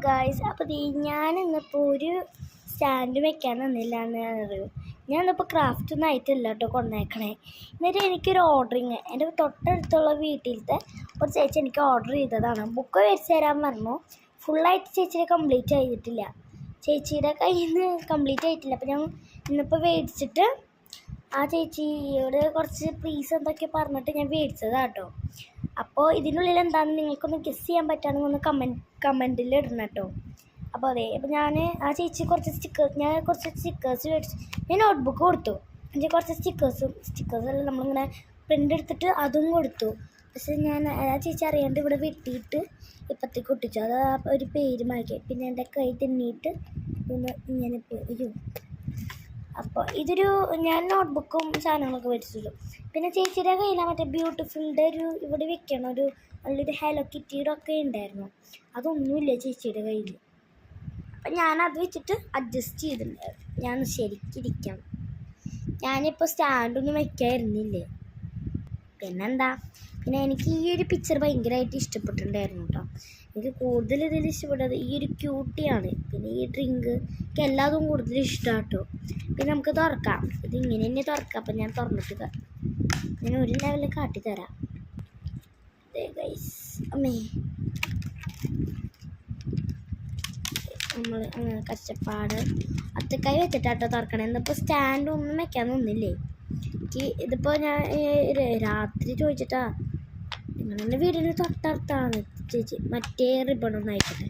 Guys, അപ്പോൾ ഞാൻ ഇന്നിപ്പോൾ ഒരു സ്റ്റാൻഡ് വെക്കാൻ തന്നില്ലാന്ന് അറിയൂ. ഞാനിപ്പോൾ ക്രാഫ്റ്റ് ഒന്നും ആയിട്ടില്ല കേട്ടോ കൊണ്ടുവന്നേക്കണേ. എന്നിട്ട് എനിക്കൊരു ഓർഡറിങ് എൻ്റെ തൊട്ടടുത്തുള്ള വീട്ടിലത്തെ ഒരു ചേച്ചി എനിക്ക് ഓർഡർ ചെയ്തതാണ്. ബുക്ക് മേടിച്ച് തരാൻ പറഞ്ഞു. ഫുള്ളായിട്ട് ചേച്ചിയുടെ കംപ്ലീറ്റ് ചെയ്തിട്ടില്ല, ചേച്ചിയുടെ കയ്യിൽ നിന്ന് കംപ്ലീറ്റ് ആയിട്ടില്ല. അപ്പോൾ ഞാൻ ഇന്നിപ്പോൾ മേടിച്ചിട്ട് ആ ചേച്ചിയോട് കുറച്ച് പ്ലീസ് എന്തൊക്കെ പറഞ്ഞിട്ട് ഞാൻ മേടിച്ചതാണ് കേട്ടോ. അപ്പോൾ ഇതിനുള്ളിൽ എന്താണെന്ന് നിങ്ങൾക്കൊന്ന് ഗസ് ചെയ്യാൻ പറ്റുകയാണെങ്കിൽ ഒന്ന് കമൻറ്റിൽ ഇടണം കേട്ടോ. അപ്പോൾ അതെ, അപ്പോൾ ഞാൻ ആ ചേച്ചി കുറച്ച് സ്റ്റിക്കേഴ്സ് മേടിച്ചു. ഞാൻ നോട്ട്ബുക്ക് കൊടുത്തു. എനിക്ക് കുറച്ച് സ്റ്റിക്കേഴ്സെല്ലാം നമ്മളിങ്ങനെ പ്രിൻ്റ് എടുത്തിട്ട് അതും കൊടുത്തു. പക്ഷെ ഞാൻ ആ ചേച്ചി അറിയാണ്ട് ഇവിടെ വെട്ടിയിട്ട് ഇപ്പത്തേക്ക് ഒട്ടിച്ചു. അത് ഒരു പേര് മാറ്റി. പിന്നെ എൻ്റെ കൈ തിന്നിയിട്ട് ഇങ്ങനെ പോയി. അപ്പോൾ ഇതൊരു ഞാൻ നോട്ട്ബുക്കും സാധനങ്ങളൊക്കെ മേടിച്ചിട്ടുള്ളൂ. പിന്നെ ചേച്ചിയുടെ കയ്യിലാണ് മറ്റേ ബ്യൂട്ടിഫുളിൻ്റെ ഇവിടെ വെക്കണം ഒരു നല്ലൊരു ഹലോ കിറ്റിയുടെ ഒക്കെ ഉണ്ടായിരുന്നു. അതൊന്നുമില്ല ചേച്ചിയുടെ കയ്യിൽ. അപ്പം ഞാനത് വെച്ചിട്ട് അഡ്ജസ്റ്റ് ചെയ്തിട്ടുണ്ടായിരുന്നു. ഞാൻ ശരിക്കിരിക്കണം. ഞാനിപ്പോൾ സ്റ്റാൻഡൊന്നും വയ്ക്കാതിരുന്നില്ലേ. പിന്നെന്താ, പിന്നെ എനിക്ക് ഈ ഒരു പിക്ചർ ഭയങ്കരമായിട്ട് ഇഷ്ടപ്പെട്ടിട്ടുണ്ടായിരുന്നു കേട്ടോ. എനിക്ക് കൂടുതൽ ഇതിൽ ഇഷ്ടപ്പെട്ടത് ഈ ഒരു ക്യൂട്ടിയാണ്. പിന്നെ ഈ ഡ്രിങ്ക് എനിക്ക് എല്ലാതും കൂടുതൽ ഇഷ്ടമാണ് കേട്ടോ. പിന്നെ നമുക്ക് തുറക്കാം, ഇത് ഇങ്ങനെ തന്നെ തുറക്കാം. അപ്പം ഞാൻ തുറന്നിട്ട് ഞാൻ ഒരു ലെവലിൽ കാട്ടിത്തരാം. ഗൈസ്, അമ്മേ നമ്മൾ അങ്ങനെ കഷ്ടപ്പാട് അത്തക്കൈ വെച്ചിട്ടാട്ടോ തുറക്കണം. എന്നിപ്പോൾ സ്റ്റാൻഡ് ഒന്നും വെക്കാനൊന്നില്ലേ എനിക്ക്. ഇതിപ്പോൾ ഞാൻ രാത്രി ചോദിച്ചിട്ടാ, നിങ്ങളുടെ വീടിന് തൊട്ടടുത്താണ് ചേച്ചി, മറ്റേ റിബണൊന്നും അയക്കട്ടെ.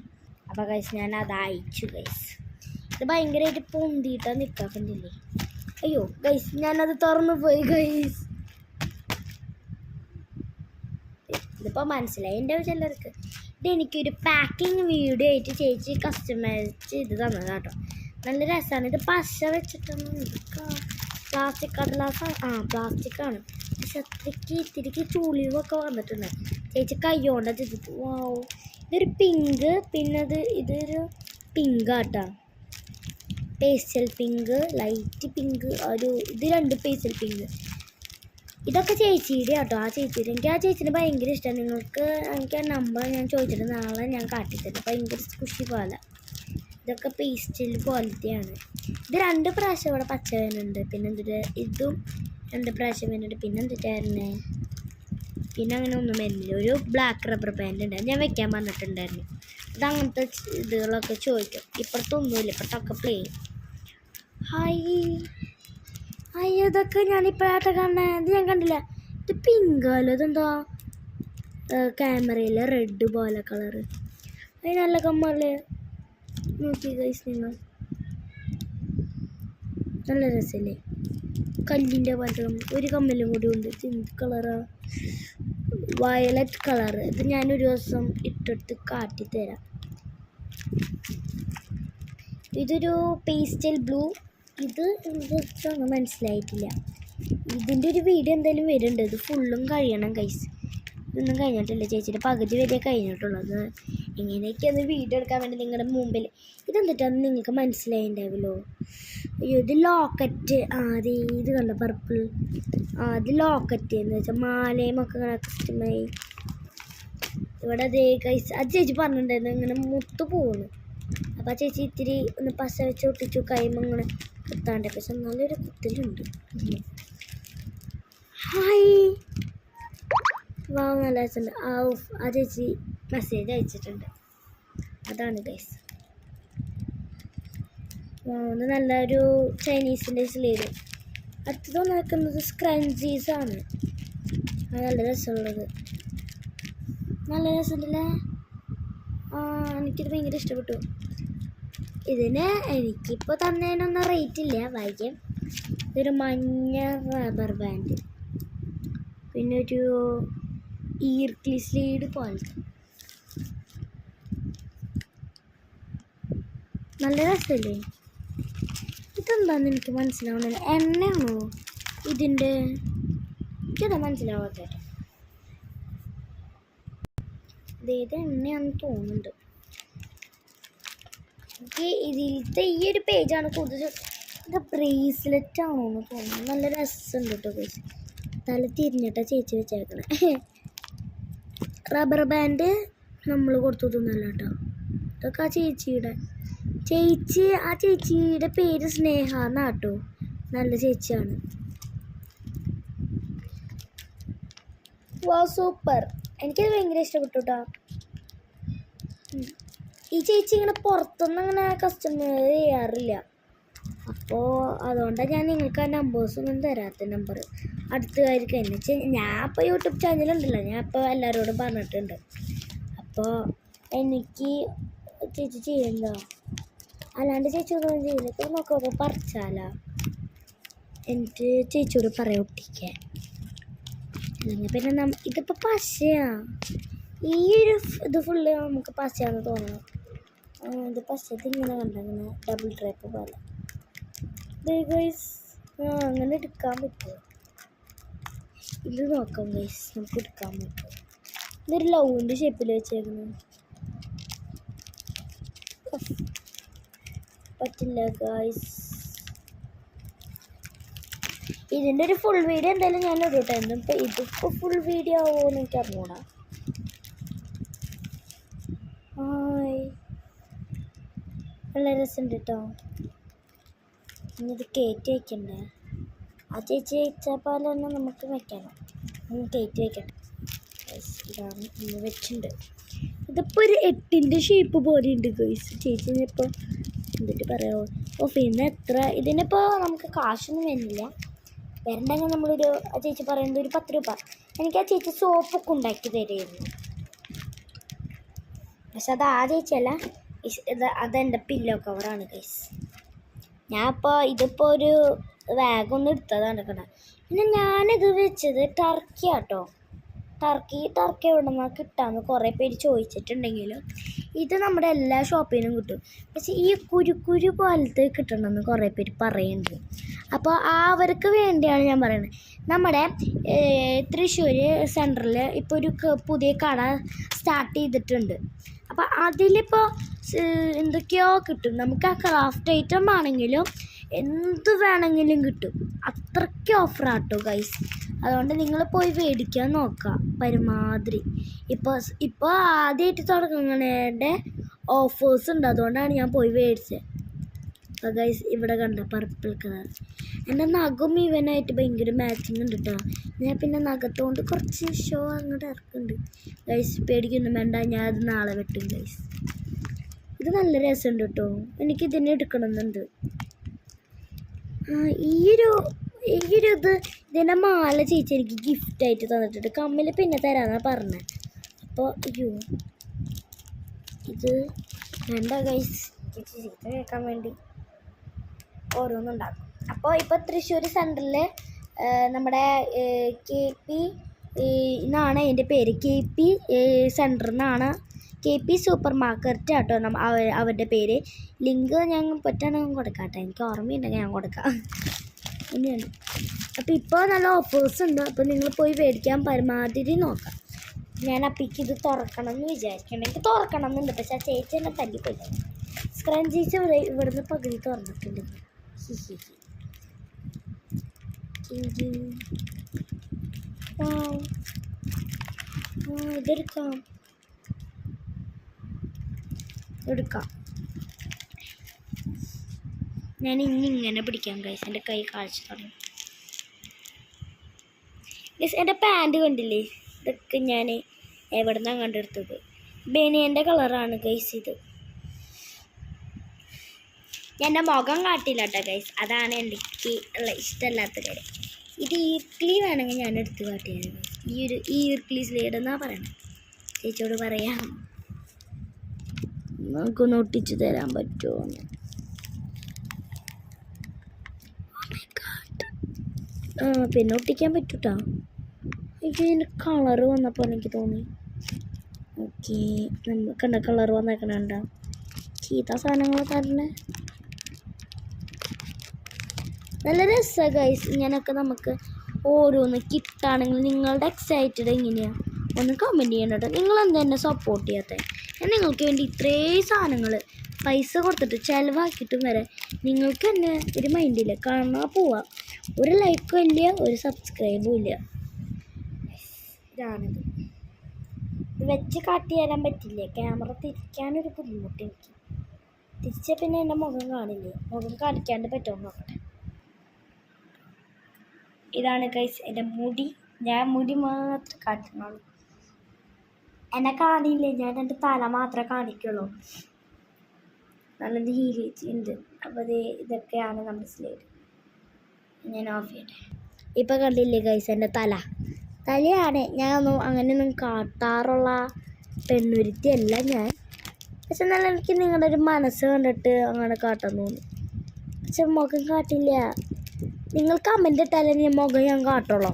അപ്പോൾ ഗൈസ് ഞാൻ അത് അയച്ചു. ഗൈസ് ഇത് ഭയങ്കരമായിട്ട് പൊന്തിയിട്ടാ നിൽക്കാറുണ്ടില്ലേ. അയ്യോ ഗൈസ്, ഞാനത് തുറന്നു പോയി. ഗൈസ് ഇതിപ്പോൾ മനസ്സിലായി എൻ്റെ ചിലർക്ക്. ഇതെനിക്കൊരു പാക്കിങ് വീഡിയോ ആയിട്ട് ചേച്ചി കസ്റ്റമൈസ് ചെയ്ത് തന്നത് കേട്ടോ. നല്ല രസമാണ്. ഇത് പശ വെച്ചിട്ടൊന്നും പ്ലാസ്റ്റിക് കടലാസാണ്. പ്ലാസ്റ്റിക്കാണ്. പക്ഷെ അത്രയ്ക്ക് ഇത്തിരിക്ക് ചുളിവൊക്കെ വന്നിട്ടുണ്ട്. ചേച്ചി കയ്യോണ്ട ചെയ്തിട്ട്. വാവ്, ഇതൊരു പിങ്ക്. പിന്നെ ഇതൊരു പിങ്കാട്ടോ, പേസ്റ്റൽ പിങ്ക്, ലൈറ്റ് പിങ്ക്, ഇത് രണ്ട് പേസ്റ്റൽ പിങ്ക്. ഇതൊക്കെ ചേച്ചിയുടെ കേട്ടോ. ആ ചേച്ചിയുടെ എനിക്ക് ആ ചേച്ചിനെ ഭയങ്കര ഇഷ്ടമാണ്. എനിക്ക് ആ നമ്പർ ഞാൻ ചോദിച്ചിട്ട് നാളെ ഞാൻ കാട്ടിത്തരും. ഭയങ്കര സ്കുഷി പോലെ. ഇതൊക്കെ പേസ്റ്റൽ ക്വാളിറ്റിയാണ്. ഇത് 2 പ്രാവശ്യം ഇവിടെ പച്ച വേനുണ്ട്. പിന്നെ ഇതും 2 പ്രാവശ്യം വേനുണ്ട്. പിന്നെ എന്തിട്ടായിരുന്നേ, പിന്നെ അങ്ങനെ ഒന്നും വരുന്നില്ല. ഒരു ബ്ലാക്ക് റബ്ബർ ബാൻഡ് ഉണ്ട്, ഞാൻ വെക്കാൻ പറഞ്ഞിട്ടുണ്ടായിരുന്നു. ഇത് അങ്ങനത്തെ ഇതുകളൊക്കെ ചോദിക്കും. ഇപ്പുറത്തൊന്നുമില്ല, ഇപ്പുറത്തൊക്കെ പ്ലെയിൻ. ഹായ് ഇതൊക്കെ ഞാനിപ്പോഴാട്ടെ കാണുന്നത്. ഇത് ഞാൻ കണ്ടില്ല. ഇത് പിങ്കാലോ, ഇതെന്താ ക്യാമറയിൽ റെഡ് പോലെ കളറ്. അത് നല്ല കമ്മല്ലേ, നോക്കി ഗൈസ് നിങ്ങൾ. നല്ല രസമല്ലേ, കല്ലിൻ്റെ പോലത്തെ ഒരു കമ്മലും കൂടി ഉണ്ട്. എന്ത് കളറാ, വയലറ്റ് കളറ്. ഇത് ഞാനൊരു ദിവസം ഇട്ടിട്ട് കാട്ടിത്തരാം. ഇതൊരു പേസ്റ്റൽ ബ്ലൂ. ഇത് എന്തൊന്നും മനസ്സിലായിട്ടില്ല. ഇതിൻ്റെ ഒരു വീഡിയോ എന്തായാലും വരുന്നുണ്ട്. ഇത് ഫുള്ളും കഴിയണം ഗൈസ്. ഇതൊന്നും കഴിഞ്ഞിട്ടില്ല, ചേച്ചിയുടെ പകുതി വരെ കഴിഞ്ഞിട്ടുള്ളത്. ഇങ്ങനെയൊക്കെയൊന്ന് വീഡിയോ എടുക്കാൻ വേണ്ടി നിങ്ങളുടെ മുമ്പിൽ. ഇതെന്തിട്ടാന്ന് നിങ്ങൾക്ക് മനസ്സിലായിണ്ടാവുമല്ലോ. അയ്യോ, ഇത് ലോക്കറ്റ്. അതെ, ഇത് കണ്ട പർപ്പിൾ. ഇത് ലോക്കറ്റ് എന്ന് വെച്ചാൽ മാലയും ഒക്കെ ഇങ്ങനെ കസ്റ്റമായി. ഇവിടെ അതേ ഗൈസ്, അത് ചേച്ചി പറഞ്ഞിട്ടുണ്ടായിരുന്നു ഇങ്ങനെ മുത്ത് പോകുന്നു. അപ്പോൾ ആ ചേച്ചി ഇത്തിരി ഒന്ന് പശ വെച്ച് ഒട്ടിച്ചു കൈമ ഇങ്ങനെ കുത്താണ്ട്. പക്ഷെ നല്ലൊരു കുത്തലുണ്ട്. ഹായ്, വാ, നല്ല രസമുണ്ട്. ആ ചേച്ചി മെസ്സേജ് അയച്ചിട്ടുണ്ട്. അതാണ് ഗൈസ്. ഇത് നല്ലൊരു ചൈനീസിൻ്റെ സ്ലീവ്. അടുത്തത് നോക്കുന്നത് സ്ക്രഞ്ചീസാണ്. നല്ല രസമുള്ളത്. നല്ല രസമുണ്ടല്ലേ. എനിക്കിത് ഭയങ്കര ഇഷ്ടപ്പെട്ടു. ഇതിന് എനിക്കിപ്പോൾ തന്നതിനൊന്നും റേറ്റ് ഇല്ല, ഭാഗ്യം. ഇതൊരു മഞ്ഞ റബ്ബർ ബാൻഡ്. പിന്നെ ഒരു ഈർക്കിളി സ്ലീഡ് പോലത്തെ. നല്ല രസമല്ലേ. ഇതെന്താണെന്ന് എനിക്ക് മനസ്സിലാവുന്നില്ല. എണ്ണയാണോ ഇതിൻ്റെ? എനിക്കതാ മനസ്സിലാവാത്ത. ഇതേത് എണ്ണയാണെന്ന് തോന്നുന്നുണ്ട്. എനിക്ക് ഇതിലത്തെ ഈ ഒരു പേജാണ് കൂടുതൽ. ഇത് ബ്രേസ്ലെറ്റ് ആണോ എന്ന് തോന്നുന്നു. നല്ല രസമുണ്ട് കേട്ടോ പേജ്. തല തിരിഞ്ഞിട്ടാ ചേച്ചി വെച്ചേക്കണേ. റബ്ബർ ബാൻഡ് നമ്മൾ കൊടുത്തതൊന്നുമല്ല കേട്ടോ. ഇതൊക്കെ ആ ചേച്ചിയുടെ ആ ചേച്ചിയുടെ പേര് സ്നേഹ എന്നാട്ടോ. നല്ല ചേച്ചിയാണ്. വാ സൂപ്പർ, എനിക്കത് ഭയങ്കര ഇഷ്ടപ്പെട്ടു കേട്ടോ. ഈ ചേച്ചി ഇങ്ങനെ പുറത്തൊന്നും അങ്ങനെ കസ്റ്റമർ ചെയ്യാറില്ല. അപ്പോൾ അതുകൊണ്ടാണ് ഞാൻ നിങ്ങൾക്ക് ആ നമ്പേഴ്സൊന്നും തരാത്ത. നമ്പർ അടുത്തുകാർക്ക് എന്ന് വെച്ചാൽ ഞാൻ ഇപ്പോൾ യൂട്യൂബ് ചാനലുണ്ടല്ലോ, ഞാൻ ഇപ്പോൾ എല്ലാവരോടും പറഞ്ഞിട്ടുണ്ട്. അപ്പോൾ എനിക്ക് ചേച്ചി ചെയ്യുന്നോ അല്ലാണ്ട് ചേച്ചി ഒന്നും ചെയ്യില്ല. ഇപ്പോൾ നോക്കുമ്പോൾ പറിച്ചാലോ എനിക്ക് ചേച്ചിയോട് പറയാം ഒട്ടിക്കാൻ. അല്ലെങ്കിൽ പിന്നെ ഇതിപ്പോൾ പശയാണ്. ഈ ഒരു ഇത് ഫുള്ള് നമുക്ക് പശയാണെന്ന് തോന്നണം. ഇത് പശത്ത് ഇങ്ങനെ കണ്ടങ്ങനെ ഡബിൾ ഡ്രൈപ്പ് പോലെ ഗൈസ്. അങ്ങനെ എടുക്കാൻ പറ്റുമോ? ഇത് നോക്കാം ഗൈസ്, നമുക്ക് എടുക്കാൻ പറ്റുമോ? ഇതൊരു ലവിൻ്റെ ഷേപ്പിൽ വെച്ചേക്കുന്നു. പറ്റില്ല ഗൈസ്. ഇതിൻ്റെ ഒരു ഫുൾ വീഡിയോ എന്തായാലും ഞാൻ ഇടട്ടെ. ഇപ്പം ഇതിപ്പോൾ ഫുൾ വീഡിയോ ആവുമോയെന്ന് എനിക്ക് അറിഞ്ഞൂടാ. നല്ല രസമുണ്ട് കേട്ടോ. ഇനി ഇത് കയറ്റി വയ്ക്കണ്ടേ? ആ ചേച്ചി വെച്ചാൽ പോലെ തന്നെ നമുക്ക് വെക്കണം. കയറ്റി വയ്ക്കട്ടെ. ഇതാണ് ഇന്ന് വെച്ചിട്ടുണ്ട്. ഇതിപ്പോൾ ഒരു 8ൻ്റെ ഷേപ്പ് പോലെ ഉണ്ട് ഗൈസ്. ചേച്ചിനിപ്പോൾ എന്നിട്ട് പറയാമോ? പിന്നെ എത്ര ഇതിനിപ്പോൾ നമുക്ക് കാശൊന്നും വരുന്നില്ല. വരണ്ടെങ്കിൽ നമ്മളൊരു ആ ചേച്ചി പറയുന്നത് ഒരു 10 രൂപ. എനിക്ക് ആ ചേച്ചി സോപ്പൊക്കെ ഉണ്ടാക്കി തരുമായിരുന്നു. പക്ഷെ അത് ആ ചേച്ചിയല്ല, അതെൻ്റെ പില്ലോ കവറാണ് ഗൈസ്. ഇതിപ്പോൾ ഒരു വാഗൊന്നും എടുത്തതാണ് കേട്ടോ. പിന്നെ ഞാനിത് വെച്ചത് ടർക്കിയാട്ടോ. ടർക്കി എവിടെ നിന്നാണ് കിട്ടാമെന്ന് കുറേ പേര് ചോദിച്ചിട്ടുണ്ടെങ്കിലും ഇത് നമ്മുടെ എല്ലാ ഷോപ്പിലും കിട്ടും. പക്ഷേ ഈ കുരു പോലത്തെ കിട്ടണമെന്ന് കുറേ പേര് പറയുന്നുണ്ട്. അപ്പോൾ അവർക്ക് വേണ്ടിയാണ് ഞാൻ പറയുന്നത്. നമ്മുടെ തൃശ്ശൂർ സെൻറ്ററിൽ ഇപ്പോൾ ഒരു പുതിയ കട സ്റ്റാർട്ട് ചെയ്തിട്ടുണ്ട്. അപ്പോൾ അതിലിപ്പോൾ എന്തൊക്കെയോ കിട്ടും. നമുക്ക് ആ ക്രാഫ്റ്റ് ഐറ്റം ആണെങ്കിലും എന്ത് വേണമെങ്കിലും കിട്ടും. അത്രയ്ക്ക് ഓഫറാട്ടോ ഗൈസ്. അതുകൊണ്ട് നിങ്ങൾ പോയി മേടിക്കാൻ നോക്കുക പരമാവധി. ഇപ്പോൾ ആദ്യമായിട്ട് തുടങ്ങുന്നതിൻ്റെ ഓഫേഴ്സ് ഉണ്ട്. അതുകൊണ്ടാണ് ഞാൻ പോയി മേടിച്ചത്. അപ്പോൾ ഗൈസ് ഇവിടെ കണ്ട പർപ്പിൾ കളർ എൻ്റെ നഖം ഇവനായിട്ട് ഭയങ്കര മാച്ചിങ് ഉണ്ട് കേട്ടോ. ഞാൻ പിന്നെ നഖത്തോണ്ട് കുറച്ച് ഷോ അങ്ങോട്ട് ഇറക്കുന്നുണ്ട് ഗൈസ്. പേടിക്കൊന്നും വേണ്ട, ഞാൻ അത് നാളെ വെട്ടും ഗൈസ്. ഇത് നല്ല രസമുണ്ട് കേട്ടോ. എനിക്കിതിനെ എടുക്കണമെന്നുണ്ട്. ഇതിൻ്റെ മാല ചേച്ചി എനിക്ക് ഗിഫ്റ്റായിട്ട് തന്നിട്ടുണ്ട്. കമ്മിൽ പിന്നെ തരാമെന്നാണ് പറഞ്ഞത്. അപ്പോൾ ഇത് വേണ്ട ഗൈസ്. ചേച്ചി ചീത്ത കേൾക്കാൻ വേണ്ടി ഓരോന്നുണ്ടാക്കും. അപ്പോൾ ഇപ്പോൾ തൃശ്ശൂർ സെൻറ്ററിൽ നമ്മുടെ KP എന്നാണ് അതിൻ്റെ പേര്. KP സെൻറ്റർ എന്നാണ്. KP സൂപ്പർ മാർക്കറ്റ് കേട്ടോ അവരുടെ പേര്. ലിങ്ക് ഞാൻ പറ്റുകയാണെങ്കിൽ കൊടുക്കാം കേട്ടോ. എനിക്ക് ഓർമ്മയുണ്ടെങ്കിൽ ഞാൻ കൊടുക്കാം. ഇനിയാണ്. അപ്പോൾ ഇപ്പോൾ നല്ല ഓഫേഴ്സ് ഉണ്ട്. അപ്പോൾ നിങ്ങൾ പോയി മേടിക്കാൻ പരമാവധി നോക്കാം. ഞാൻ അപ്പിക്ക് ഇത് തുറക്കണം എന്ന് വിചാരിക്കണം. എനിക്ക് തുറക്കണം എന്നുണ്ട്. പക്ഷേ ആ ചേച്ചി എന്നെ തല്ലിപ്പോയില്ല. സ്ക്രഞ്ചീസ് ഇവിടുന്ന് പകുതി തുറന്നിട്ടുണ്ട്. ഇതെടുക്കാം. ഞാൻ ഇങ്ങനെ പിടിക്കാം ഗൈസ്. എൻ്റെ കൈ കാഴ്ച തുടങ്ങി ഗൈസ്. എൻ്റെ പാൻറ് കണ്ടില്ലേ? ഇതൊക്കെ ഞാൻ എവിടെ നിന്നാണ് കണ്ടെടുത്തത്. ബനിയൻ്റെ കളറാണ് ഗൈസ് ഇത്. ഞാൻ എൻ്റെ മുഖം കാട്ടില്ല കേട്ടോ ഗൈസ്. അതാണ് എനിക്ക് ഇഷ്ടമല്ലാത്ത കാര്യം. ഇത് ഈർക്കിളി വേണമെങ്കിൽ ഞാൻ എടുത്ത് കാട്ടിയാണ്. ഈ ഈർക്കിളി സ്ലൈഡ് എന്നാണ് പറയണത്. ചേച്ചിയോട് പറയാം നമുക്കൊന്ന് ഒട്ടിച്ച് തരാൻ പറ്റുമോ? പിന്നെ ഒട്ടിക്കാൻ പറ്റൂട്ടോ. എനിക്ക് ഇതിൻ്റെ കളറ് വന്നപ്പോൾ എനിക്ക് തോന്നി. ഓക്കെ, കണ്ട കളർ വന്നേക്കണണ്ട. ചീത്ത സാധനങ്ങൾ തരണേ. നല്ല രസമാണ് ഗൈസ്. ഇങ്ങനെയൊക്കെ നമുക്ക് ഓരോന്ന് കിട്ടാണെങ്കിൽ നിങ്ങളുടെ എക്സൈറ്റഡ് എങ്ങനെയാണ് ഒന്ന് കമൻറ്റ് ചെയ്യണം കേട്ടോ. നിങ്ങളെന്താ എന്നെ സപ്പോർട്ട് ചെയ്യാത്തത്? ഞാൻ നിങ്ങൾക്ക് വേണ്ടി ഇത്രയും സാധനങ്ങൾ പൈസ കൊടുത്തിട്ട് ചിലവാക്കിയിട്ടും വരെ നിങ്ങൾക്ക് തന്നെ ഒരു മൈൻഡില്ല. കാണാൻ പോവാം. ഒരു ലൈക്കും ഇല്ല, ഒരു സബ്സ്ക്രൈബും ഇല്ല. ഇതാണിത്. ഇത് വെച്ച് കാട്ടി തരാൻ പറ്റില്ലേ, ക്യാമറ തിരിക്കാനൊരു ബുദ്ധിമുട്ട് എനിക്ക്. തിരിച്ചാൽ പിന്നെ എൻ്റെ മുഖം കാണില്ലേ, മുഖം കാണിക്കാണ്ട് പറ്റുമോ നോക്കട്ടെ. ഇതാണ് ഗൈസ് എൻ്റെ മുടി. ഞാൻ മുടി മാത്രം കാട്ടുന്നുള്ളൂ, എന്നെ കാണില്ലേ, ഞാൻ എൻ്റെ തല മാത്രമേ കാണിക്കുള്ളൂ. നല്ല ഹീലിച്ചുണ്ട്. അപ്പോൾ ഇതൊക്കെയാണ് നമ്മുടെ സ്ലൈഡ്. ഞാൻ ഓഫ് ചെയ്യട്ടെ. ഇപ്പം കണ്ടില്ലേ ഗൈസ് എൻ്റെ തലയാണ്. ഞാനൊന്നും അങ്ങനെയൊന്നും കാട്ടാറുള്ള പെണ്ണുരുത്തിയല്ല ഞാൻ. പക്ഷെ നല്ല എനിക്ക് നിങ്ങളുടെ ഒരു മനസ്സ് കണ്ടിട്ട് അങ്ങനെ കാട്ടാൻ തോന്നി. പക്ഷെ മുഖം കാട്ടില്ല. നിങ്ങൾ കമൻ്റ് ഇട്ടാലേ ഞാൻ മുഖം ഞാൻ കാട്ടുള്ളൂ.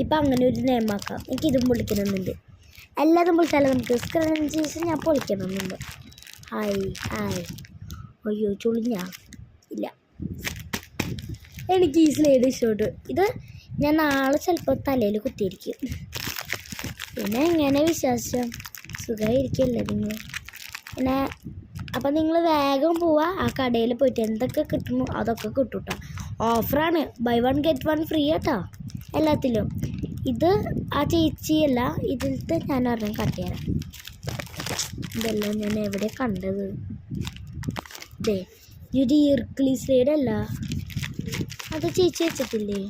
ഇപ്പം അങ്ങനെ ഒരു നിയമാക്കാം. എനിക്കിതും പൊളിക്കണമെന്നുണ്ട്. എല്ലാതും പൊളിച്ചാലും നമുക്ക് സ്ക്രീൻ ചെയ്ത് ഞാൻ പൊളിക്കണമെന്നുണ്ട്. ഹായ് അയ്യോ ചുളിഞ്ഞ ഇല്ല, എനിക്ക് ഈ സ്ലൈഡ് ഇഷ്ടപ്പെട്ടു. ഇത് ഞാൻ നാളെ ചിലപ്പോൾ തലയിൽ കുത്തിയിരിക്കും. പിന്നെ എങ്ങനെ വിശ്വാസം സുഖമായിരിക്കുമല്ലേ നിങ്ങൾ പിന്നെ. അപ്പം നിങ്ങൾ വേഗം പോവുക, ആ കടയിൽ പോയിട്ട് എന്തൊക്കെ കിട്ടണോ അതൊക്കെ കിട്ടും കേട്ടോ. ഓഫറാണ്, ബൈ 1 get 1 ഫ്രീ കേട്ടോ എല്ലാത്തിലും. ഇത് ആ ചേച്ചിയല്ല, ഇതിലത്തെ ഞാൻ ഒരെണ്ണം കട്ടിത്തരാം. ഇതെല്ലാം ഞാൻ എവിടെ കണ്ടത്? ഇത് ഇർക്കിളി സ്ലൈഡ് അല്ല, അത് ചേച്ചി വെച്ചിട്ടില്ലേ?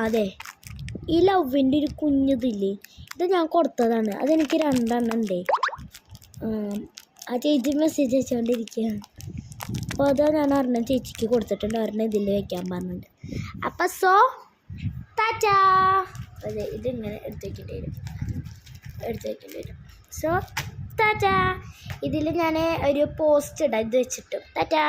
അതെ, ഈ ലവിൻ്റെ ഒരു കുഞ്ഞതില്ലേ, ഇത് ഞാൻ കൊടുത്തതാണ്. അതെനിക്ക് 2 എണ്ണം ഉണ്ടേ. ആ ചേച്ചി മെസ്സേജ് അയച്ചുകൊണ്ടിരിക്കുകയാണ്. അപ്പോൾ അത് ഞാൻ ഒരെണ്ണം ചേച്ചിക്ക് കൊടുത്തിട്ടുണ്ട്, ഒരെണ്ണം ഇതിൽ വയ്ക്കാൻ പറഞ്ഞിട്ടുണ്ട്. അപ്പം ടാറ്റാ. അതെ, ഇതിങ്ങനെ എടുത്ത് വയ്ക്കേണ്ടി വരും. ടാറ്റാ. ഇതിൽ ഞാൻ ഒരു പോസ്റ്റ് ഇടാം ഇത് വെച്ചിട്ട്. ടാറ്റാ.